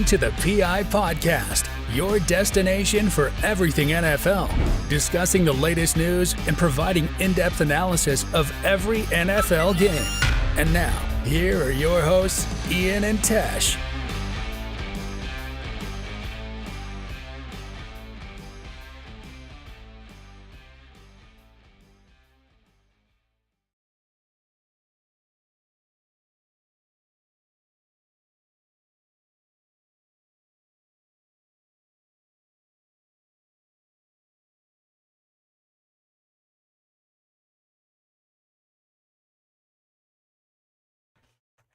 Welcome to the PI Podcast, your destination for everything NFL, discussing the latest news and providing in-depth analysis of every NFL game. And now, here are your hosts, Ian and Tesh.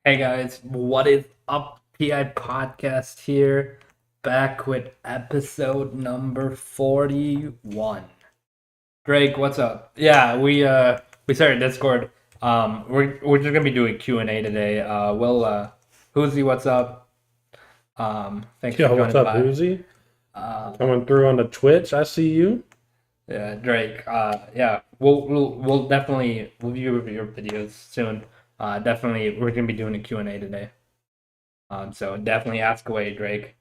Hey guys, what is up? PI Podcast here, back with episode number 41. Drake, what's up? Yeah, we started Discord. We're just gonna be doing Q&A today. Hoozy, what's up? Thanks for joining what's up, by. Hoozy? Coming through on the Twitch, I see you. Yeah, Drake. Yeah, we'll definitely review your videos soon. Definitely, we're gonna be doing a Q&A today. So definitely ask away, Drake.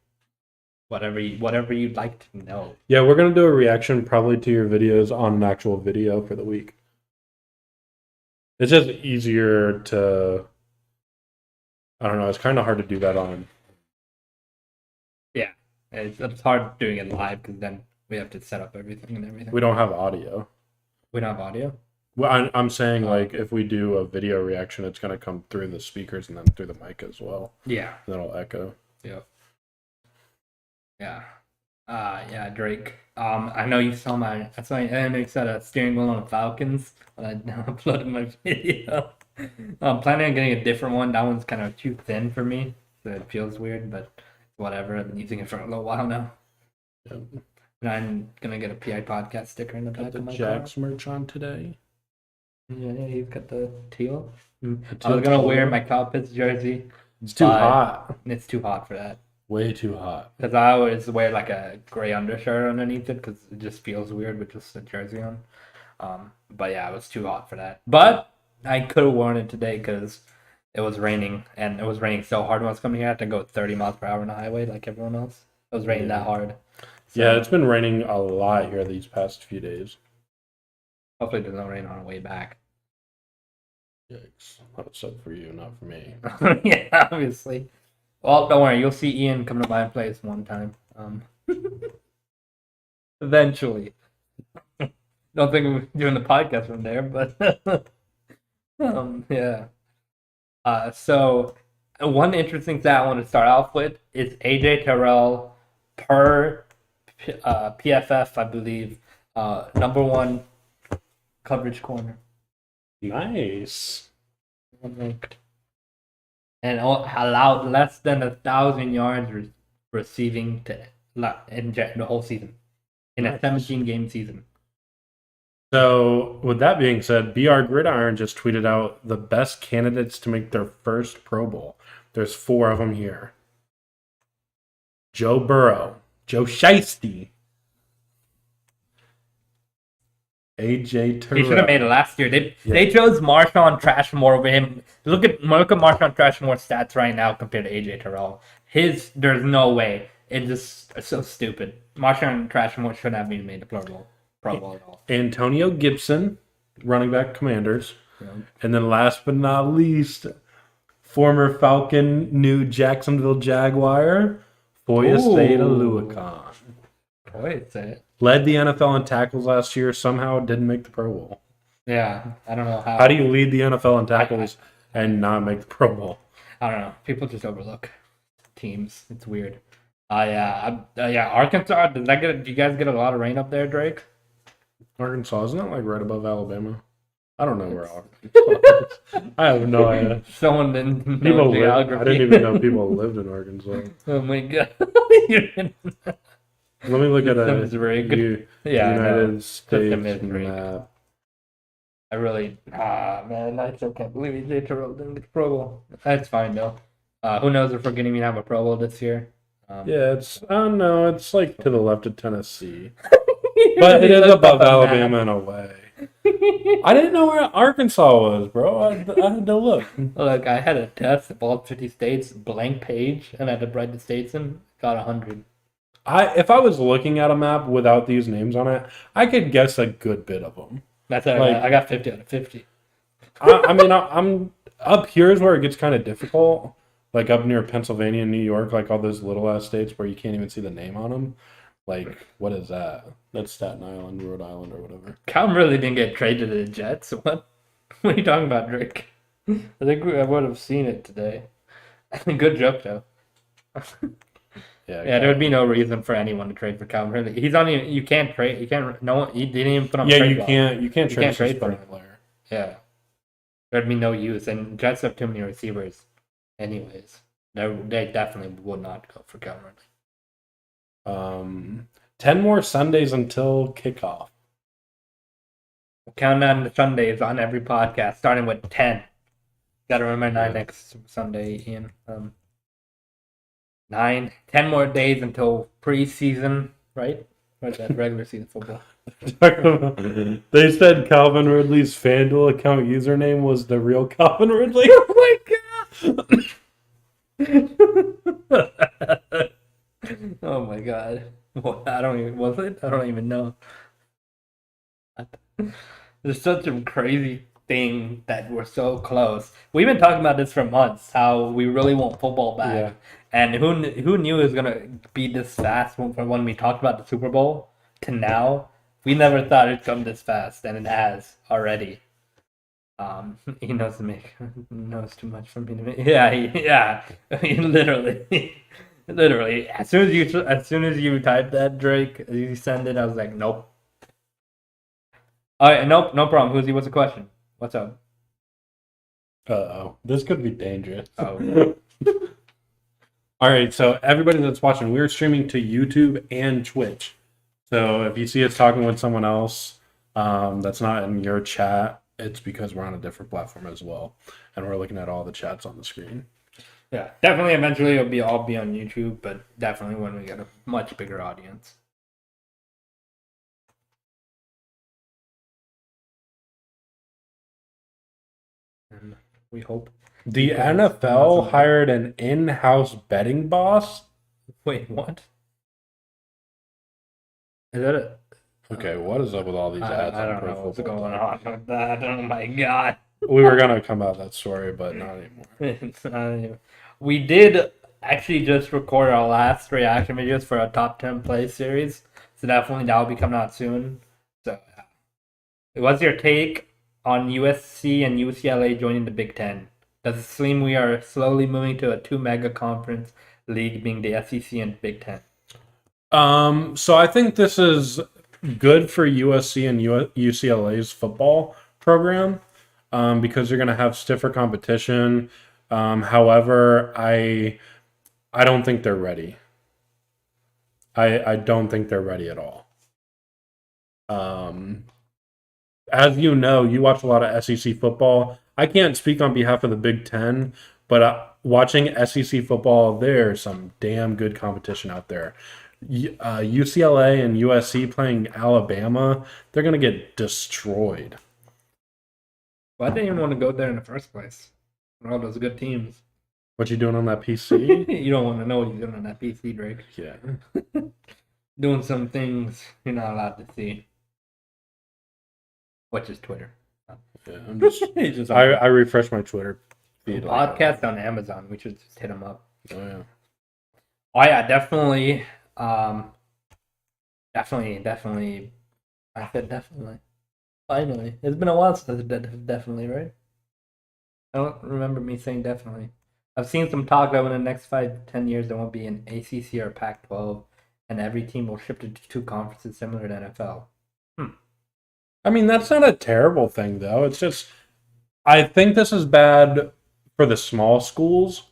Whatever you'd like to know. Yeah, we're gonna do a reaction probably to your videos on an actual video for the week. It's just easier to. I don't know. It's kind of hard to do that on. Yeah, it's hard doing it live because then we have to set up everything and everything. We don't have audio. We don't have audio. Well, I'm saying like if we do a video reaction, it's gonna come through the speakers and then through the mic as well. Yeah. And it'll echo. Yeah. Yeah. Yeah, Drake. I know you saw I saw your anime set a steering wheel on the Falcons when I uploaded my video. I'm planning on getting a different one. That one's kind of too thin for me, so it feels weird, but whatever. I've been using it for a little while now. Yep. And I'm gonna get a PI podcast sticker in the back Got of the my Jags car. merch on today. Yeah, he's got the teal. I was gonna wear my Cowpits jersey. It's too hot. It's too hot for that. Way too hot. Because I always wear like a gray undershirt underneath it because it just feels weird with just a jersey on. But yeah, it was too hot for that. But I could have worn it today because it was raining, and it was raining so hard when I was coming here. I had to go 30 miles per hour on the highway like everyone else. It was raining that hard. So, yeah, it's been raining a lot here these past few days. hopefully there's no rain on the way back. Yikes. That was up for you, not for me. Yeah, obviously. Well, don't worry. You'll see Ian come to my place one time. Eventually. Don't think we're doing the podcast from there, but yeah. So one interesting stat I want to start off with is AJ Terrell per PFF, I believe, number one coverage corner. Nice. And allowed less than 1,000 yards receiving in the whole season, in a 17-game season. So, with that being said, BR Gridiron just tweeted out the best candidates to make their first Pro Bowl. There's 4 of them here. Joe Burrow, Joe Shiesty, AJ Terrell. He should have made it last year. They chose Marshawn Trashmore over him. Look at Marshawn Trashmore's stats right now compared to AJ Terrell. There's no way. It's just so stupid. Marshawn Trashmore shouldn't have even made the Pro Bowl at all. Antonio Gibson, running back Commanders. Yeah. And then last but not least, former Falcon, new Jacksonville Jaguar, Foye Luakon. Wait, say it. Led the NFL in tackles last year, somehow didn't make the Pro Bowl. Yeah, I don't know how. How do you lead the NFL in tackles and not make the Pro Bowl? I don't know. People just overlook teams. It's weird. Yeah. Arkansas. Do you guys get a lot of rain up there, Drake? Arkansas, isn't that like right above Alabama? I don't know where Arkansas is. I have no idea. Someone didn't know geography. I didn't even know people lived in Arkansas. Oh my god. Let me look at United States map. I really, man, I still can't believe AJ Terrell didn't get the Pro Bowl. That's fine though. Who knows if we're going to even have a Pro Bowl this year? Yeah, it's no, it's like to the left of Tennessee, but it is above Alabama in a way. I didn't know where Arkansas was, bro. I had to look. Look, I had a test of all 50 states, blank page, and I had to write the states in. Got 100. If I was looking at a map without these names on it, I could guess a good bit of them. That's how I got 50 out of 50. I mean, I'm up here is where it gets kind of difficult. Like up near Pennsylvania and New York, like all those little ass states where you can't even see the name on them. Like, what is that? That's Staten Island, Rhode Island, or whatever. Calvin really didn't get traded to the Jets. What? What are you talking about, Drake? I think I would have seen it today. Good joke, though. Yeah, there would be no reason for anyone to trade for Calvin Ridley. He's on. You can't trade. You can't. No one. He didn't even put on. Yeah, trade you block. can't. You can't trade for a him. player. Yeah, there'd be no use, and Jets have too many receivers. Anyways, they definitely would not go for Calvin Ridley. 10 more Sundays until kickoff. Countdown to Sundays on every podcast, starting with 10. Got to remember 9 next Sunday, Ian. 10 more days until preseason, right? Or is that regular season football? They said Calvin Ridley's FanDuel account username was the real Calvin Ridley. Oh my god! Oh my god! What? I don't even. Was it? I don't even know. There's such a crazy thing that we're so close. We've been talking about this for months. How we really want football back. Yeah. And who knew it was gonna be this fast when we talked about the Super Bowl to now? We never thought it'd come this fast, and it has already. He knows too much for me to make. Yeah. I mean, literally. As soon as you type that, Drake, you send it. I was like, nope. All right, nope, no problem. Who's he? What's the question? What's up? This could be dangerous. Oh. All right, so everybody that's watching, we're streaming to YouTube and Twitch. So if you see us talking with someone else that's not in your chat, it's because we're on a different platform as well, and we're looking at all the chats on the screen. Yeah, definitely. Eventually, it'll all be on YouTube, but definitely when we get a much bigger audience. And we hope. The NFL hired an in-house betting boss. Wait, what? Is that it? Okay, what is up with all these ads? I don't know what's going on with that. Oh my god. We were gonna come out that story, but not anymore. It's not anymore. We did actually just record our last reaction videos for a top 10 play series, so definitely that will be coming out soon. So, what's your take on USC and UCLA joining the Big Ten? Does it seem we are slowly moving to a 2 mega conference league, being the SEC and Big Ten? So I think this is good for USC and UCLA's football program because you're going to have stiffer competition. However, I don't think they're ready. I don't think they're ready at all. As you know, you watch a lot of SEC football. I can't speak on behalf of the Big Ten, but watching SEC football, there's some damn good competition out there. UCLA and USC playing Alabama, they're going to get destroyed. Well, I didn't even want to go there in the first place. All those good teams. What you doing on that PC? You don't want to know what you're doing on that PC, Drake. Yeah. Doing some things you're not allowed to see. Which is Twitter. Yeah, I'm just, I refresh my Twitter feed. Podcast on Amazon. We should just hit them up. Oh, yeah. Oh, yeah, definitely. Definitely. I said definitely. Finally. It's been a while since I said definitely, right? I don't remember me saying definitely. I've seen some talk that in the next 5-10 years there won't be an ACC or Pac-12, and every team will shift to 2 conferences similar to NFL. I mean, that's not a terrible thing, though. It's just, I think this is bad for the small schools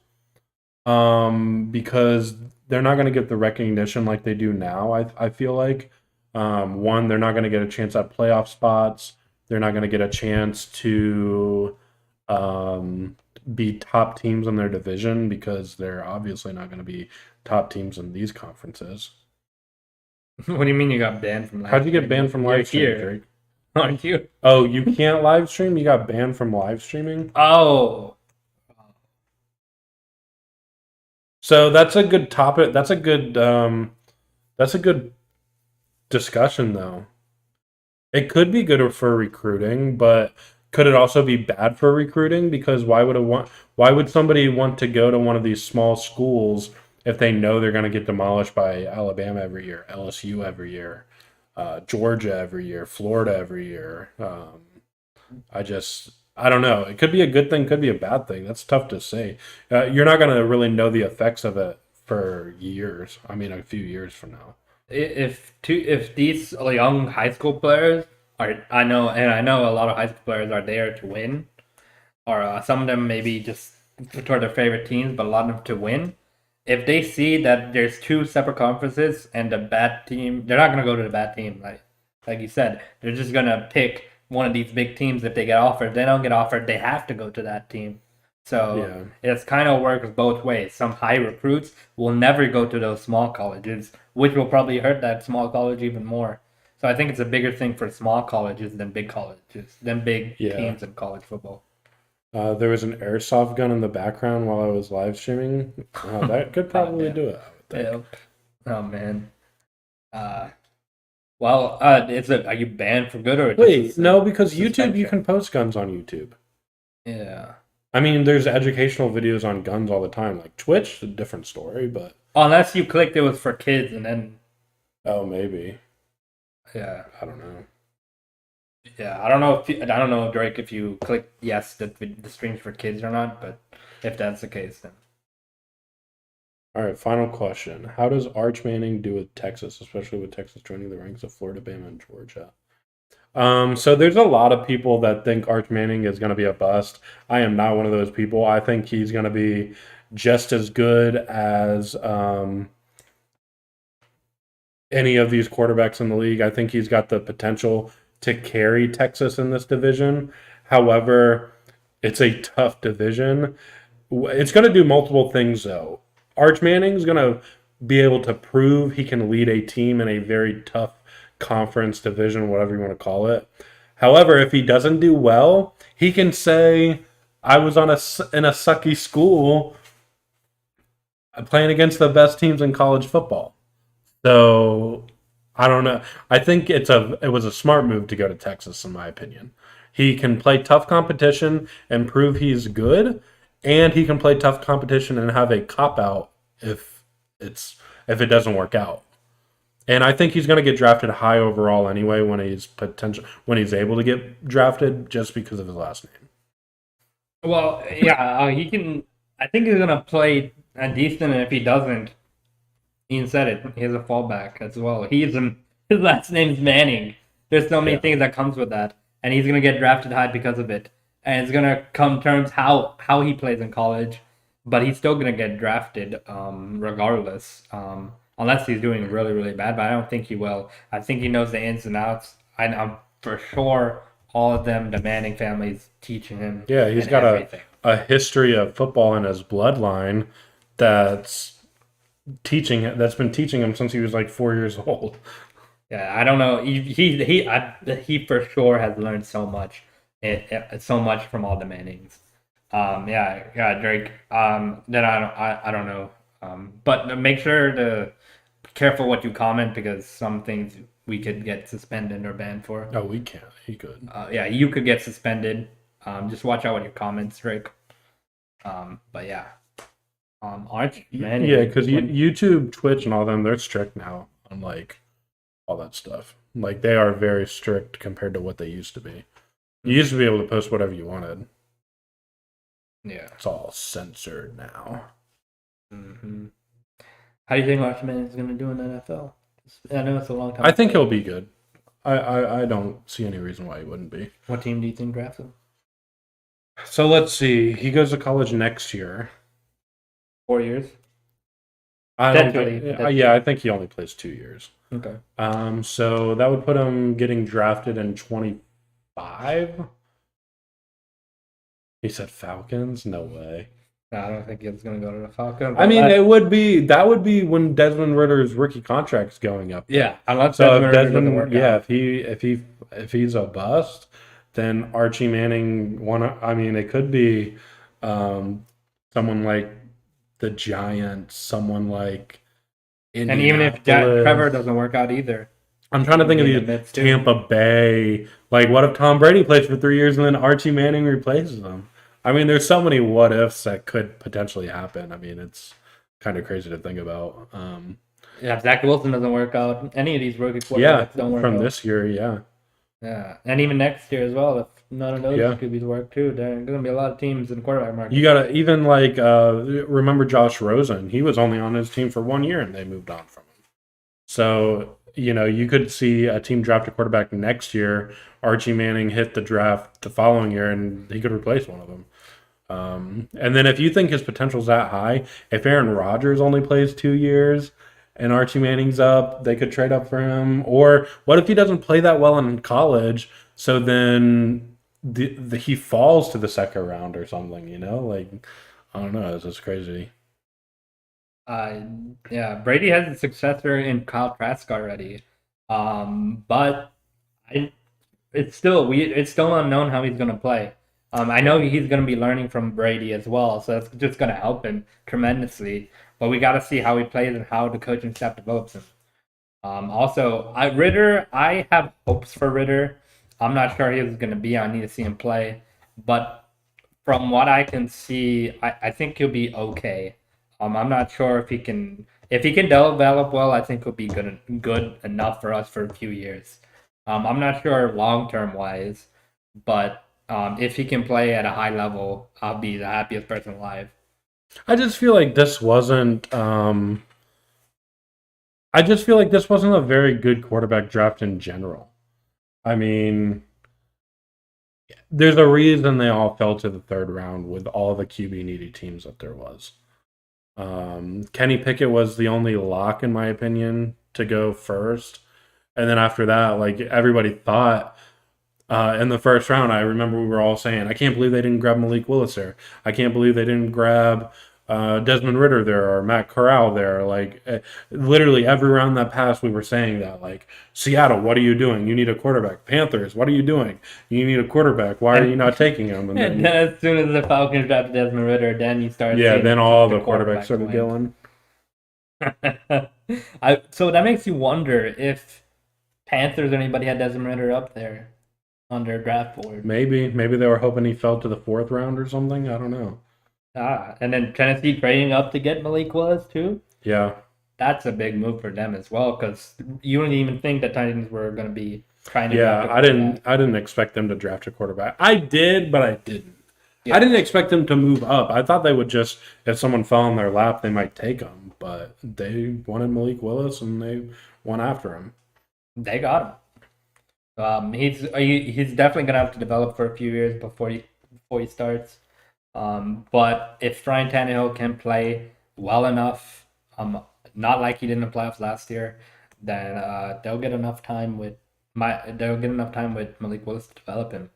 because they're not going to get the recognition like they do now, I feel like. One, they're not going to get a chance at playoff spots. They're not going to get a chance to be top teams in their division because they're obviously not going to be top teams in these conferences. What do you mean you got banned from live How'd you get streaming? banned from live streaming, Drake? Aren't you? Oh, you can't live stream? You got banned from live streaming? Oh. So that's a good topic. That's a good discussion though. It could be good for recruiting, but could it also be bad for recruiting? Because why would somebody want to go to one of these small schools if they know they're going to get demolished by Alabama every year, LSU every year, Georgia every year, Florida every year? I don't know. It could be a good thing, could be a bad thing. That's tough to say. You're not going to really know the effects of it for years. I mean, a few years from now. If these young high school players I know a lot of high school players are there to win, or some of them maybe just toward their favorite teams, but a lot of them to win. If they see that there's two separate conferences and the bad team, they're not gonna go to the bad team. Like you said, they're just gonna pick one of these big teams if they get offered. If they don't get offered, they have to go to that team. So it's kind of works both ways. Some high recruits will never go to those small colleges, which will probably hurt that small college even more. So I think it's a bigger thing for small colleges than big colleges, than big teams in college football. There was an airsoft gun in the background while I was live streaming. That could probably do it, I would think. Oh man. Are you banned for good or? Wait, no, because YouTube, you can post guns on YouTube. Yeah. I mean, there's educational videos on guns all the time. Like Twitch, a different story, but unless you clicked it was for kids and then. Oh, maybe. Yeah, I don't know. Yeah, I don't know, Drake, if you click yes that the stream's for kids or not, but if that's the case, then. All right, final question: how does Arch Manning do with Texas, especially with Texas joining the ranks of Florida, Bama, and Georgia? So there's a lot of people that think Arch Manning is going to be a bust. I am not one of those people. I think he's going to be just as good as any of these quarterbacks in the league. I think he's got the potential to carry Texas in this division. However, it's a tough division. It's going to do multiple things, though. Arch Manning's going to be able to prove he can lead a team in a very tough conference, division, whatever you want to call it. However, if he doesn't do well, he can say, I was in a sucky school playing against the best teams in college football. So, I don't know. I think it was a smart move to go to Texas, in my opinion. He can play tough competition and prove he's good, and he can play tough competition and have a cop-out if it doesn't work out. And I think he's going to get drafted high overall anyway when he's able to get drafted, just because of his last name. Well, yeah, he can. I think he's going to play decent, and if he doesn't, Ian said it. He has a fallback as well. His last name's Manning. There's so many things that comes with that, and he's going to get drafted high because of it. And it's going to come terms how he plays in college, but he's still going to get drafted regardless. Unless he's doing really, really bad, but I don't think he will. I think he knows the ins and outs. I'm for sure all of them, the Manning family's teaching him. Yeah, he's got a history of football in his bloodline that's been teaching him since he was like 4 years old. Yeah, I don't know. He for sure has learned so much, so much from all the Mannings. Drake. Then I don't know. But make sure to be careful what you comment, because some things we could get suspended or banned for. No, we can't. He could. You could get suspended. Just watch out with your comments, Drake. But yeah. Arch Manning. Yeah, because YouTube, Twitch, and all them, they're strict now on like all that stuff. Like they are very strict compared to what they used to be. You used to be able to post whatever you wanted. Yeah. It's all censored now. Mm-hmm. How do you think Arch Manning is going to do in the NFL? I know it's a long time. I think he'll be good. I don't see any reason why he wouldn't be. What team do you think drafts him? So let's see. He goes to college next year. 4 years? I think he only plays 2 years. Okay. So that would put him getting drafted in 25. He said Falcons? No way. No, I don't think he's going to go to the Falcons. I mean, that would be when Desmond Ritter's rookie contract's going up. Yeah, unless so Desmond Ritter doesn't work out. if if he's a bust, then Archie Manning it could be someone like the Giants, someone like And even if Trevor doesn't work out either. I'm trying to think of these Tampa Bay. Like, what if Tom Brady plays for 3 years and then Archie Manning replaces him? I mean, there's so many what ifs that could potentially happen. I mean, it's kind of crazy to think about. If Zach Wilson doesn't work out, any of these rookie quarterbacks don't work out. From this year, yeah. Yeah, and even next year as well, if none of those QBs work too, there's going to be a lot of teams in the quarterback market. You got to even remember Josh Rosen. He was only on his team for 1 year and they moved on from him. So, you could see a team draft a quarterback next year. Archie Manning hit the draft the following year and he could replace one of them. And then if you think his potential's that high, if Aaron Rodgers only plays 2 years and Archie Manning's up, they could trade up for him. Or what if he doesn't play that well in college? So then he falls to the second round or something, Like, I don't know. It's just crazy. Yeah, Brady has a successor in Kyle Trask already. But it's still unknown how he's going to play. I know he's going to be learning from Brady as well, so that's just going to help him tremendously. But we got to see how he plays and how the coaching staff develops him. Also, Ritter, I have hopes for Ritter. I'm not sure he's going to be. I need to see him play. But from what I can see, I think he'll be okay. I'm not sure if he can develop well. I think he'll be good enough for us for a few years. I'm not sure long-term wise, but if he can play at a high level, I'll be the happiest person alive. I just feel like this wasn't a very good quarterback draft in general. I mean, there's a reason they all fell to the third round with all the QB needy teams that there was. Kenny Pickett was the only lock, in my opinion, to go first. And then after that, like, everybody thought in the first round, I remember we were all saying, I can't believe they didn't grab Malik Willis there. I can't believe they didn't grab Desmond Ridder there or Matt Corral there. Like, literally every round that passed, we were saying that. Like, Seattle, what are you doing? You need a quarterback. Panthers, what are you doing? You need a quarterback. Why are you not taking him? And then as soon as the Falcons drafted Desmond Ridder, then you started. Yeah, then all the quarterbacks started going. So that makes you wonder if Panthers or anybody had Desmond Ridder up there on their draft board. Maybe they were hoping he fell to the fourth round or something. I don't know. And then Tennessee trading up to get Malik Willis too. Yeah, that's a big move for them as well, because you wouldn't even think the Titans were going to be trying to. Yeah, I didn't expect them to draft a quarterback. I did, but I didn't. Yeah. I didn't expect them to move up. I thought they would just, if someone fell in their lap, they might take him. But they wanted Malik Willis, and they went after him. They got him. He's definitely gonna have to develop for a few years before he starts. But if Ryan Tannehill can play well enough, not like he did in the playoffs last year, then they'll get enough time with Malik Willis to develop him.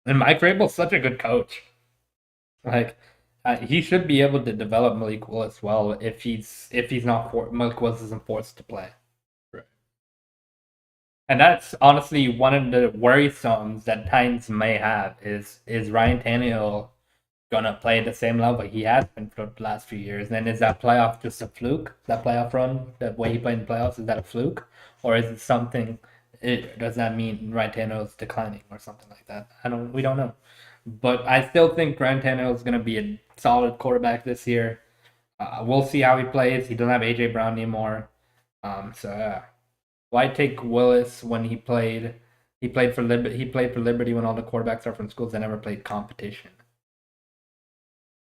And Mike Vrabel's such a good coach. Like, he should be able to develop Malik Willis well if Malik Willis isn't forced to play. Right. And that's honestly one of the worrisomes that Titans may have is Ryan Tannehill gonna play at the same level he has been for the last few years? And then is that playoff just a fluke? That playoff run, that way he played in the playoffs, is that a fluke? Or is it something? Does that mean Ryan Tannehill is declining or something like that? We don't know. But I still think Ryan Tannehill is going to be a solid quarterback this year. We'll see how he plays. He doesn't have A.J. Brown anymore. Why take Willis when he played? He played for Liberty when all the quarterbacks are from schools that never played competition.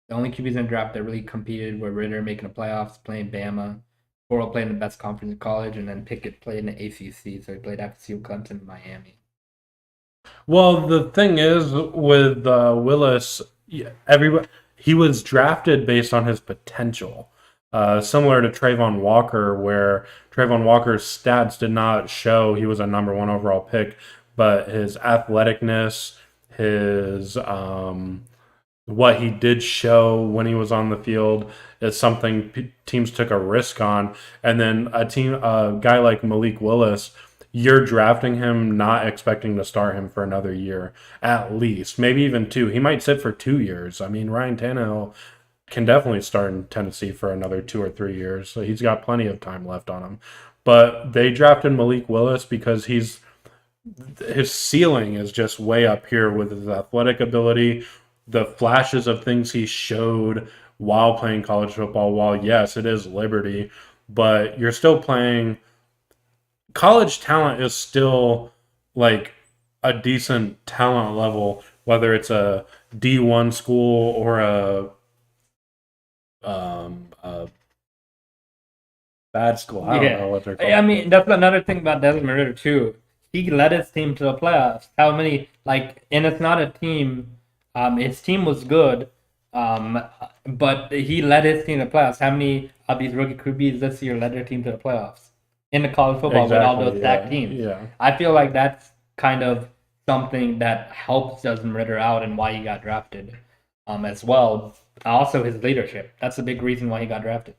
The only QBs in the draft that really competed were Ritter making the playoffs, playing Bama. Burrow played in the best conference in college, and then Pickett played in the ACC, so he played FSU, Clemson, and Miami. Well, the thing is with Willis, he was drafted based on his potential, similar to Trayvon Walker, where Trayvon Walker's stats did not show he was a number one overall pick, but his athleticness, his what he did show when he was on the field is something teams took a risk on. And then a guy like Malik Willis, you're drafting him not expecting to start him for another year, at least, maybe even 2. He might sit for 2 years. I mean, Ryan Tannehill can definitely start in Tennessee for another 2 or 3 years, so he's got plenty of time left on him. But they drafted Malik Willis because his ceiling is just way up here with his athletic ability, the flashes of things he showed while playing college football. While yes, it is Liberty, but you're still playing. College talent is still like a decent talent level, whether it's a D1 school or a bad school. I don't know what they're called. I mean, that's another thing about Desmond Ridder too. He led his team to the playoffs. How many and it's not a team. His team was good, but he led his team to the playoffs. How many of these rookie QBs this year led their team to the playoffs in the college football with all those stacked teams? Yeah. I feel like that's kind of something that helps Desmond Ridder out and why he got drafted, as well. Also, his leadership. That's a big reason why he got drafted.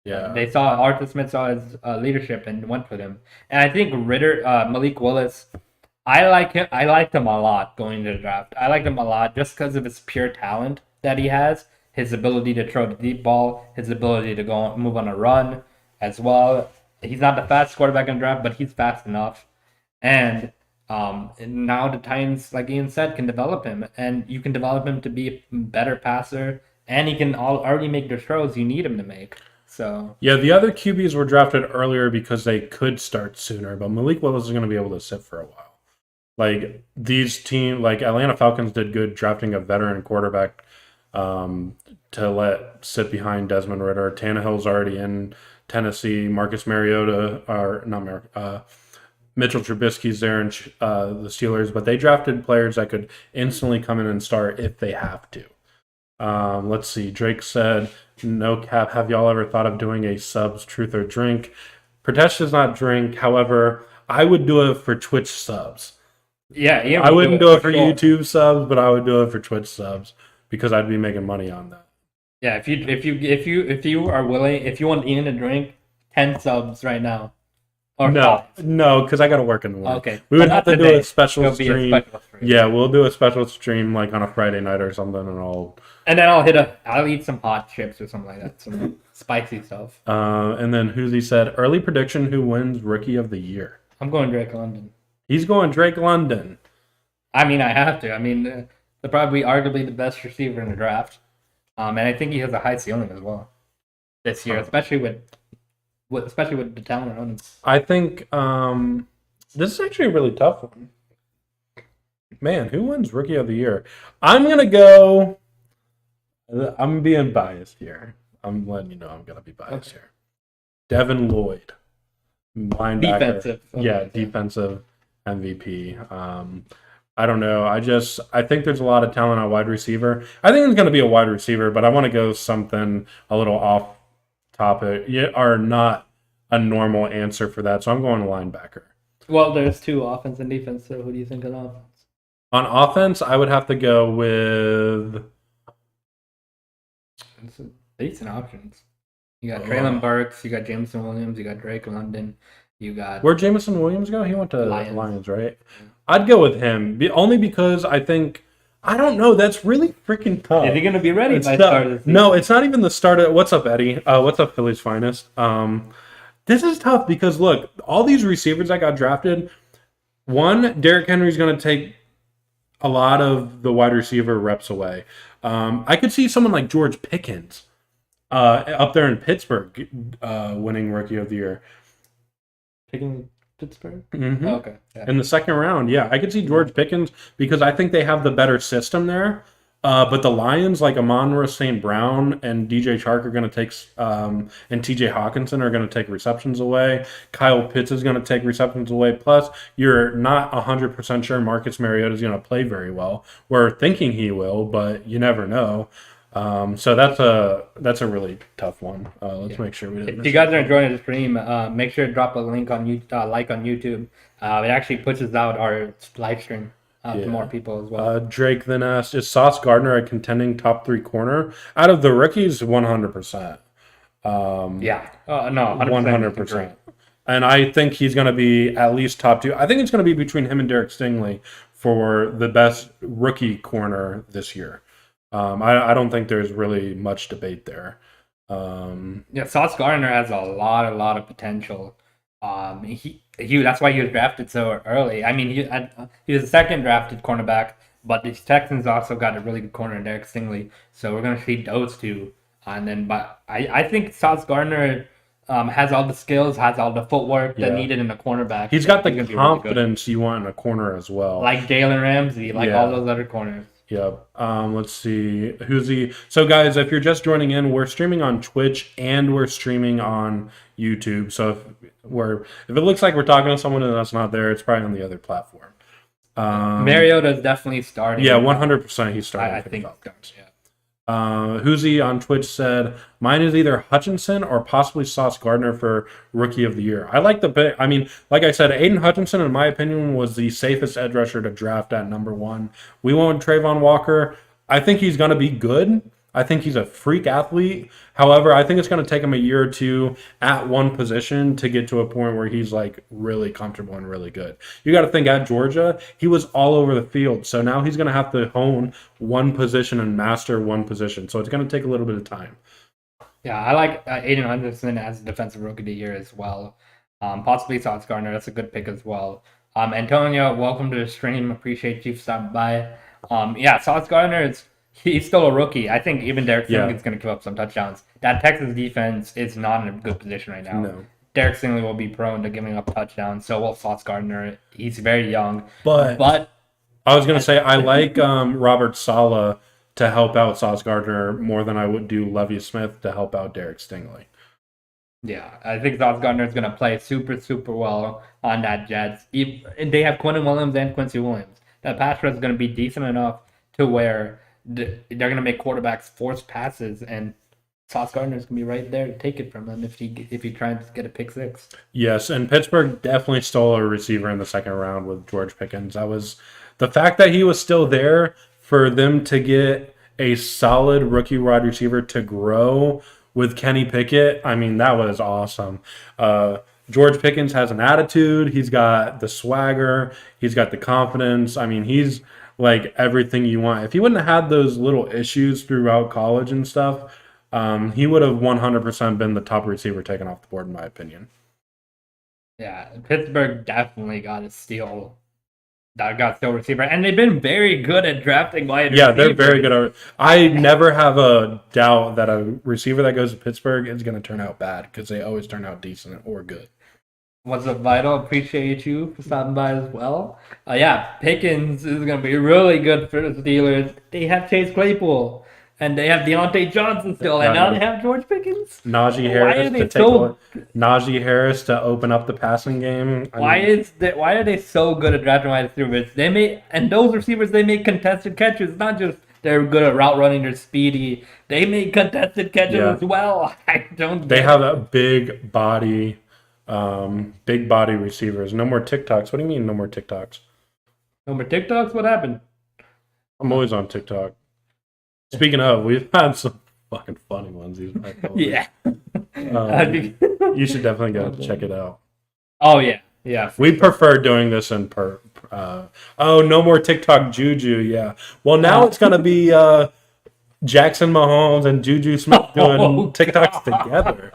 Yeah. Arthur Smith saw his leadership and went with him. And I think Malik Willis, I liked him a lot going into the draft. I liked him a lot just because of his pure talent that he has, his ability to throw the deep ball, his ability to move on a run as well. He's not the fastest quarterback in the draft, but he's fast enough. And now the Titans, like Ian said, can develop him, and you can develop him to be a better passer, and he can already make the throws you need him to make. So yeah, the other QBs were drafted earlier because they could start sooner, but Malik Willis is going to be able to sit for a while. Like these teams, like Atlanta Falcons did good drafting a veteran quarterback to let sit behind Desmond Ridder. Tannehill's already in Tennessee. Marcus Mariota, or not Mitchell Trubisky's there in the Steelers, but they drafted players that could instantly come in and start if they have to. Let's see. Drake said, no cap, have y'all ever thought of doing a subs truth or drink? Pratesh does not drink. However, I would do it for Twitch subs. Yeah, I wouldn't do it for YouTube subs, but I would do it for Twitch subs because I'd be making money on that. Yeah, if you are willing, if you want Ian to drink 10 subs right now. Or no, because I got to work in the morning. Okay. We would have to do a special stream. Yeah, we'll do a special stream like on a Friday night or something, and then I'll eat some hot chips or something like that, some spicy stuff. And then Hoosie said, early prediction: who wins Rookie of the Year? I'm going Drake London. He's going Drake London. I mean, I have to. I mean, they're probably arguably the best receiver in the draft, and I think he has a high ceiling as well this year, especially with the talent around him. I think this is actually a really tough one. Man, who wins Rookie of the Year? I'm being biased here. I'm letting you know I'm going to be biased here. Devin Lloyd. Linebacker. Defensive. Defensive MVP. I don't know. I think there's a lot of talent on wide receiver. I think it's going to be a wide receiver, but I want to go something a little off topic. Or not a normal answer for that. So I'm going linebacker. Well, there's 2 offense and defense, so who do you think on offense? On offense, I would have to go with... Decent options. You got Traylon Burks, you got Jameson Williams, you got Drake London, you got... Where'd Jameson Williams go? He went to Lions, right? Yeah. I'd go with him, only because I think... I don't know. That's really freaking tough. Is he going to be ready by the start of the season? No, it's not even the start of... What's up, Eddie? What's up, Philly's finest? This is tough because, look, all these receivers that got drafted, one, Derrick Henry's going to take a lot of the wide receiver reps away. I could see someone like George Pickens up there in Pittsburgh winning Rookie of the Year. Pittsburgh? Mm-hmm. Oh, okay. Yeah. In the second round, yeah. I could see George Pickens because I think they have the better system there. But the Lions, like Amon-Ra St. Brown and DJ Chark are going to take, and TJ Hawkinson are going to take receptions away. Kyle Pitts is going to take receptions away. Plus, you're not 100% sure Marcus Mariota is going to play very well. We're thinking he will, but you never know. So that's a really tough one. Let's make sure we didn't. If you guys are enjoying the stream, make sure to drop a link on like on YouTube. It actually pushes out our live stream to more people as well. Drake then asked, is Sauce Gardner a contending top 3 corner? Out of the rookies, 100%. No, 100%. 100%. And I think he's going to be at least top 2. I think it's going to be between him and Derek Stingley for the best rookie corner this year. I don't think there's really much debate there. Sauce Gardner has a lot of potential. He that's why he was drafted so early. I mean, he was a second drafted cornerback, but the Texans also got a really good corner in Derek Stingley. So we're gonna see those two, and then but I think Sauce Gardner has all the skills, has all the footwork that needed in a cornerback. He's got the confidence you want in a corner as well, like Jalen Ramsey, like all those other corners. Yep. Let's see. So guys, if you're just joining in, we're streaming on Twitch and we're streaming on YouTube. So if it looks like we're talking to someone and that's not there, it's probably on the other platform. Mariota's definitely starting. Yeah, 100% he's starting. I think. Yeah. Whoosy on Twitch said, mine is either Hutchinson or possibly Sauce Gardner for Rookie of the Year. I like the pick. I mean, like I said, Aiden Hutchinson, in my opinion, was the safest edge rusher to draft at number 1. We went Trayvon Walker. I think he's going to be good. I think he's a freak athlete. However, I think it's going to take him a year or two at one position to get to a point where he's like really comfortable and really good. You got to think at Georgia, he was all over the field. So now he's going to have to hone one position and master one position. So it's going to take a little bit of time. Yeah, I like Aiden Hutchinson as defensive rookie of the year as well. Possibly Sauce Gardner. That's a good pick as well. Antonio, welcome to the stream. Appreciate you stopping by. Sauce Gardner he's still a rookie. I think even Derek Stingley is going to give up some touchdowns. That Texas defense is not in a good position right now. No. Derek Stingley will be prone to giving up touchdowns. So will Sauce Gardner. He's very young. But I was going to say, I like Robert Saleh to help out Sauce Gardner more than I would do Lovie Smith to help out Derek Stingley. Yeah, I think Sauce Gardner is going to play super, super well on that Jets. They have Quentin Williams and Quincy Williams. That pass rush is going to be decent enough to where they're going to make quarterbacks force passes, and Sauce Gardner's going to be right there to take it from them if he tries to get a pick six. Yes, and Pittsburgh definitely stole a receiver in the second round with George Pickens. That was the fact that he was still there for them to get a solid rookie wide receiver to grow with Kenny Pickett. I mean, that was awesome. George Pickens has an attitude. He's got the swagger. He's got the confidence. I mean, he's like everything you want. If he wouldn't have had those little issues throughout college and stuff, he would have 100% been the top receiver taken off the board, in my opinion. Yeah, Pittsburgh definitely got a steal. Receiver, and they've been very good at drafting wide receivers. Yeah, they're very good. I never have a doubt that a receiver that goes to Pittsburgh is going to turn out bad because they always turn out decent or good. What's up, Vital? Appreciate you for stopping by as well. Pickens is going to be really good for the Steelers. They have Chase Claypool, and they have Deontay Johnson still, and now they have George Pickens. Najee Harris to open up the passing game. Why are they so good at drafting wide receivers? Those receivers, they make contested catches. It's not just they're good at route running, they're speedy. They make contested catches as well. They have a big body receivers. No more TikToks. What do you mean no more TikToks? No more TikToks? What happened? I'm always on TikTok. Speaking of, we've had some fucking funny ones. Yeah. You should definitely go check it out. Oh, yeah. Yeah. We prefer doing this in no more TikTok Juju. Yeah. Well, now it's going to be Jackson Mahomes and Juju Smith doing TikToks together.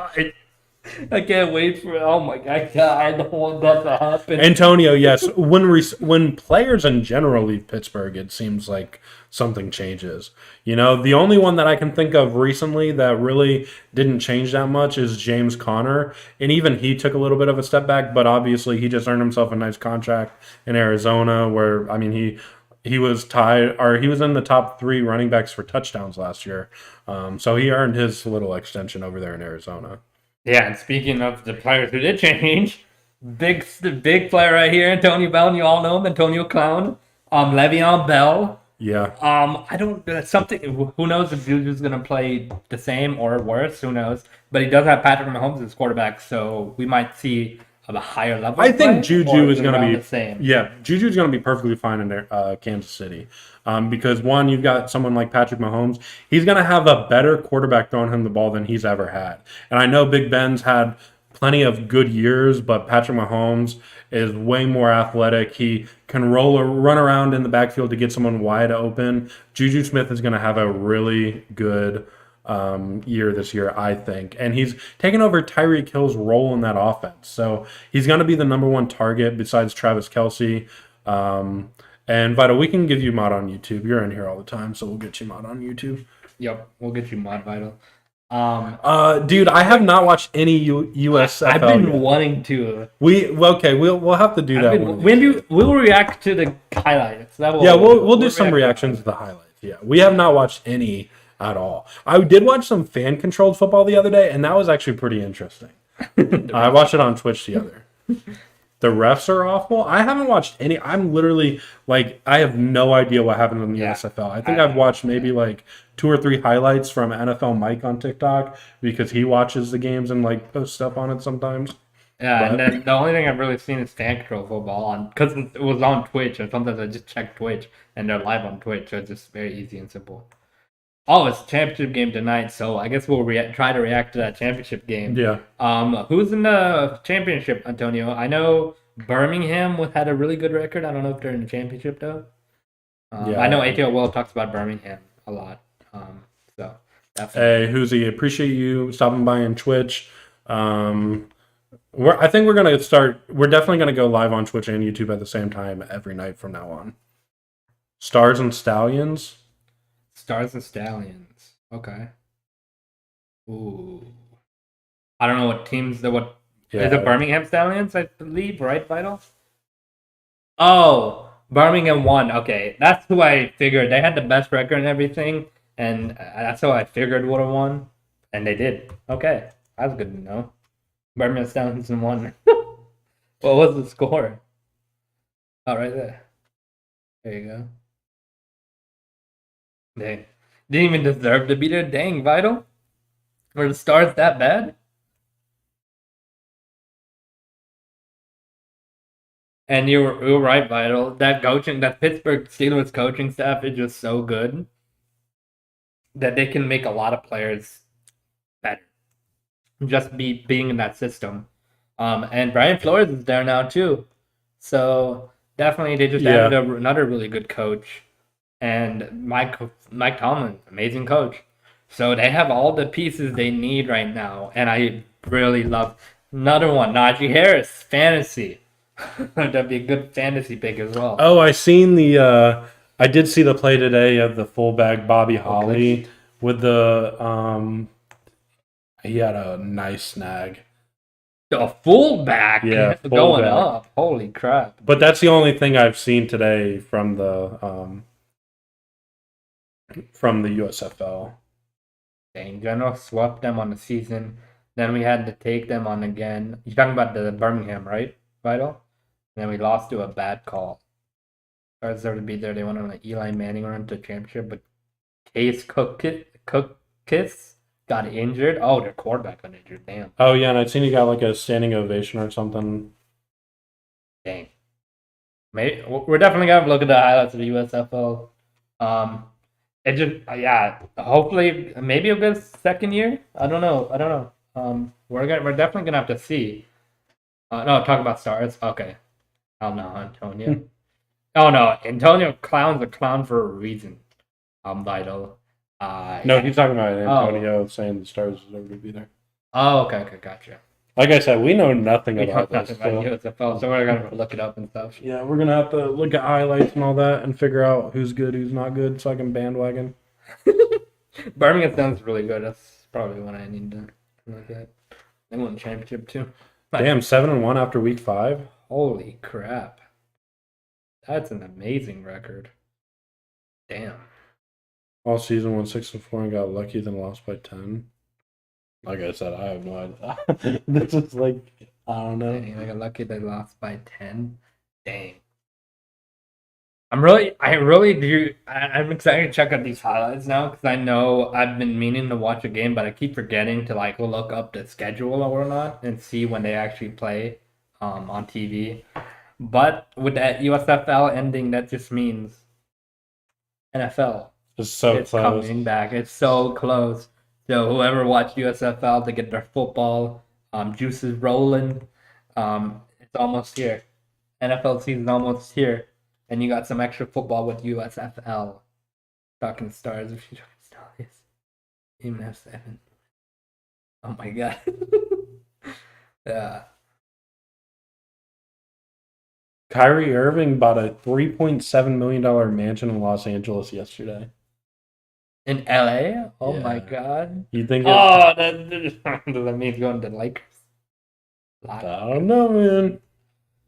I can't wait for it. Oh my God, I don't want that to happen. Antonio, yes. When players in general leave Pittsburgh, it seems like something changes. You know, the only one that I can think of recently that really didn't change that much is James Conner. And even he took a little bit of a step back, but obviously he just earned himself a nice contract in Arizona where, I mean, he was he was in the top 3 running backs for touchdowns last year. So he earned his little extension over there in Arizona. Yeah, and speaking of the players who did change, the big player right here, Antonio Bell, you all know him, Antonio Clown, Le'Veon Bell. Yeah. Who knows if Juju's going to play the same or worse, who knows. But he does have Patrick Mahomes as quarterback, so we might see a higher level. I think Juju is going to be the same. Yeah, Juju is going to be perfectly fine in Kansas City, because one, you've got someone like Patrick Mahomes. He's going to have a better quarterback throwing him the ball than he's ever had. And I know Big Ben's had plenty of good years, but Patrick Mahomes is way more athletic. He can run around in the backfield to get someone wide open. Juju Smith is going to have a really good year this year, I think. And he's taken over Tyreek Hill's role in that offense. So he's going to be the number one target besides Travis Kelce. And Vital, we can give you mod on YouTube. You're in here all the time, so we'll get you mod on YouTube. Yep, we'll get you mod, Vital. Dude, I have not watched any USFL. I've been wanting to. We'll have to do that. We'll react to the highlights. We'll do some reactions to the highlights. Yeah, we have not watched any at all. I did watch some fan controlled football the other day, and that was actually pretty interesting. I watched it on Twitch together. The refs are awful. I haven't watched any. I'm literally I have no idea what happened in the USFL. I think I've watched maybe 2 or 3 highlights from NFL Mike on TikTok because he watches the games and posts stuff on it sometimes. Yeah, and then the only thing I've really seen is fan control football because it was on Twitch, and sometimes I just check Twitch and they're live on Twitch, so it's just very easy and simple. Oh, it's a championship game tonight, so I guess we'll try to react to that championship game. Yeah. Who's in the championship, Antonio? I know Birmingham had a really good record. I don't know if they're in the championship, though. I know ATL Will talks about Birmingham a lot. So definitely. Hey, Hoosie, appreciate you stopping by on Twitch. I think we're going to start... We're definitely going to go live on Twitch and YouTube at the same time every night from now on. Stars and Stallions... Stars and Stallions. Okay. Ooh. I don't know what teams is it Birmingham Stallions, I believe, right, Vital? Oh, Birmingham won. Okay. That's who I figured. They had the best record and everything, and that's who I figured would have won. And they did. Okay. That's good to know. Birmingham Stallions won. What was the score? Oh, right there. There you go. They didn't even deserve to be there. Dang, Vital. Were the Stars that bad? And you were right, Vital. That Pittsburgh Steelers coaching staff is just so good that they can make a lot of players better. Just being in that system. And Brian Flores is there now too. So definitely they just added another really good coach. And Mike Tomlin, amazing coach. So they have all the pieces they need right now. And I really love another one, Najee Harris, fantasy. That'd be a good fantasy pick as well. Oh, I did see the play today of the fullback Bobby Holly with the he had a nice snag. A fullback going up. Holy crap. But that's the only thing I've seen today from the USFL. Dang, General swept them on the season. Then we had to take them on again. You're talking about the Birmingham, right, Vital? And then we lost to a bad call. Stars there to be there. They went on an Eli Manning run to championship, but Case Cookis got injured. Oh, their quarterback got injured. Damn. Oh, yeah, and I'd seen he got a standing ovation or something. Dang. Maybe we're definitely going to look at the highlights of the USFL. It just, hopefully, maybe a good second year. I don't know. We're definitely gonna have to see. No, talk about Stars. Okay. Oh no, Antonio. Oh no, Antonio Clown's a clown for a reason. Vital. No, he's talking about Antonio saying the Stars deserve to be there. Oh, okay, gotcha. Like I said, we know nothing about this. USFL, so we're gonna look it up and stuff. Yeah, we're gonna have to look at highlights and all that and figure out who's good, who's not good, so I can bandwagon. Birmingham sounds really good. That's probably what I need to look at. They won the championship too. Damn, 7-1 after week 5. Holy crap! That's an amazing record. Damn. All season won 6-4 and got lucky, then lost by 10. Like I said, I have no idea. This is I don't know. Dang, they got lucky they lost by 10. Dang. I'm excited to check out these highlights now because I know I've been meaning to watch a game, but I keep forgetting to look up the schedule or not and see when they actually play on TV. But with that USFL ending, that just means NFL. It's close. Coming back. It's so close. So whoever watched USFL to get their football Juice is rolling. It's almost here. NFL season almost here, and you got some extra football with USFL. Talking stars if you talking stars. Even F7. Oh my god. Yeah. Kyrie Irving bought a $3.7 million mansion in Los Angeles yesterday. In LA? Oh my Yeah. god. You think? Oh, that does that mean he's going to Lakers? I don't know, man.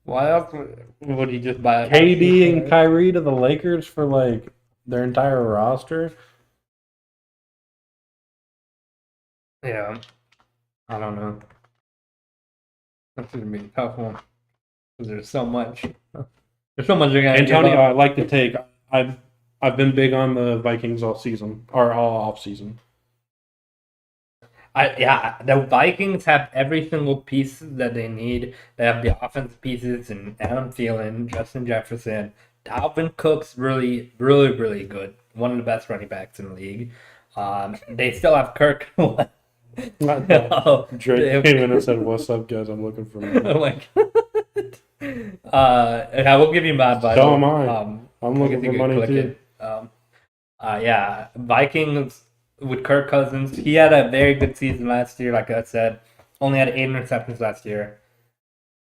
Why else would he just buy a KD and Kyrie to the Lakers for like their entire roster. Yeah. I don't know. That's gonna be a tough one. Because there's so much. There's so much you're gonna Antonio, give up. I'd like to take. I've been big on the Vikings all season or all off season. The Vikings have every single piece that they need. They have the offensive pieces and Adam Thielen, Justin Jefferson, Dalvin Cook's really, really, really good. One of the best running backs in the league. They still have Kirk. Drake came in and said, "What's up, guys? I'm looking for me." Oh my god. And I will give you mad advice. So am I. I'm looking for money too. Vikings with Kirk Cousins. He had a very good season last year, like I said. Only had 8 interceptions last year.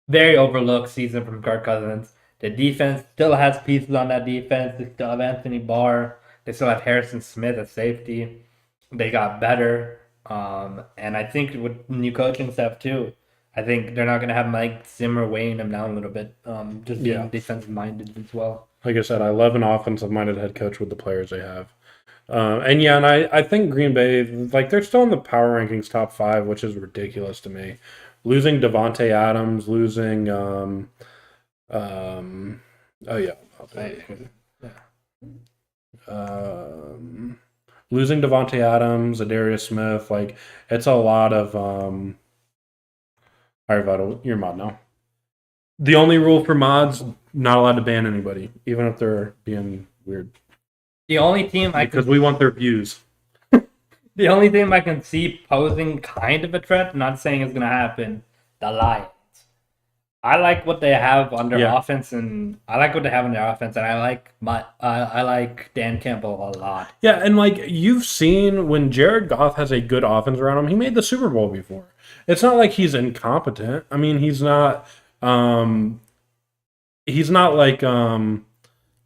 Very overlooked season from Kirk Cousins. The defense still has pieces on that defense. They still have Anthony Barr. They still have Harrison Smith at safety. They got better. And I think with new coaching staff too, I think they're not going to have Mike Zimmer weighing them down a little bit. Just being defensive minded as well. Like I said, I love an offensive minded head coach with the players they have. And I think Green Bay, like, they're still in the power rankings top 5, which is ridiculous to me. Losing Devontae Adams, losing losing Devontae Adams, Adarius Smith, like, it's a lot of all right, Vital, you're mod now. The only rule for mods, not allowed to ban anybody, even if they're being weird. The only team because we want their views. The only team I can see posing kind of a threat, not saying it's gonna happen, the Lions. I like what they have on their offense, and I like Dan Campbell a lot. Yeah, and like you've seen when Jared Goff has a good offense around him, he made the Super Bowl before. It's not like he's incompetent. I mean, he's not like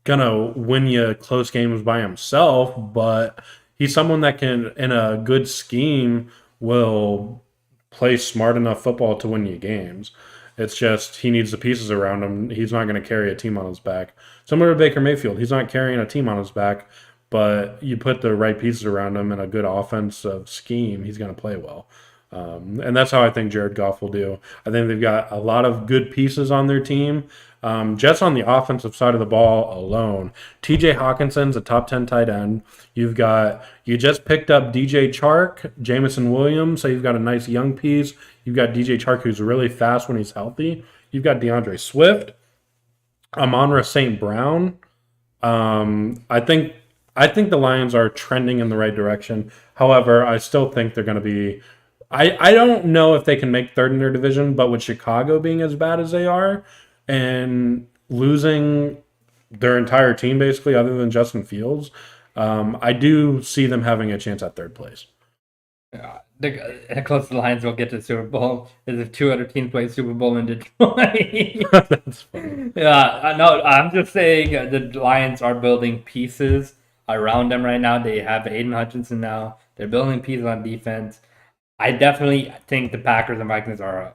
gonna win you close games by himself, but he's someone that can, in a good scheme, will play smart enough football to win you games. It's just he needs the pieces around him. He's not going to carry a team on his back. Similar to Baker Mayfield, he's not carrying a team on his back, but you put the right pieces around him in a good offensive scheme, he's going to play well. And that's how I think Jared Goff will do. I think they've got a lot of good pieces on their team. Just on the offensive side of the ball alone, TJ Hawkinson's a top 10 tight end. You just picked up DJ Chark, Jamison Williams, so you've got a nice young piece. You've got DJ Chark, who's really fast when he's healthy. You've got DeAndre Swift, Amon-Ra St. Brown. I think the Lions are trending in the right direction. However, I still think they're going to be. I don't know if they can make third in their division, but with Chicago being as bad as they are and losing their entire team basically, other than Justin Fields, I do see them having a chance at third place. The closest the Lions will get to the Super Bowl is if 2 other teams play Super Bowl in Detroit. That's funny. Yeah, no, I'm just saying the Lions are building pieces around them right now. They have Aiden Hutchinson now. They're building pieces on defense. I definitely think the Packers and Vikings are a